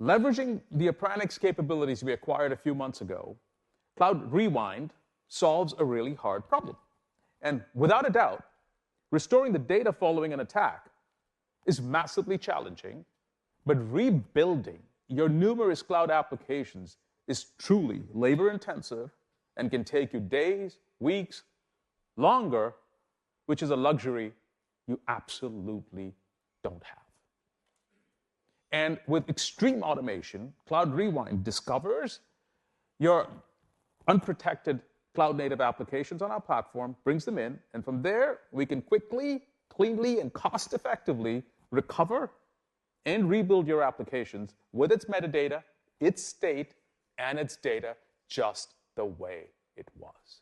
Leveraging the Appranix capabilities we acquired a few months ago, Cloud Rewind solves a really hard problem. And without a doubt, restoring the data following an attack is massively challenging, but rebuilding your numerous cloud applications is truly labor-intensive and can take you days, weeks, longer, which is a luxury you absolutely don't have. And with extreme automation, Cloud Rewind discovers your unprotected cloud-native applications on our platform, brings them in, and from there, we can quickly, cleanly, and cost-effectively recover and rebuild your applications with its metadata, its state, and its data just the way it was.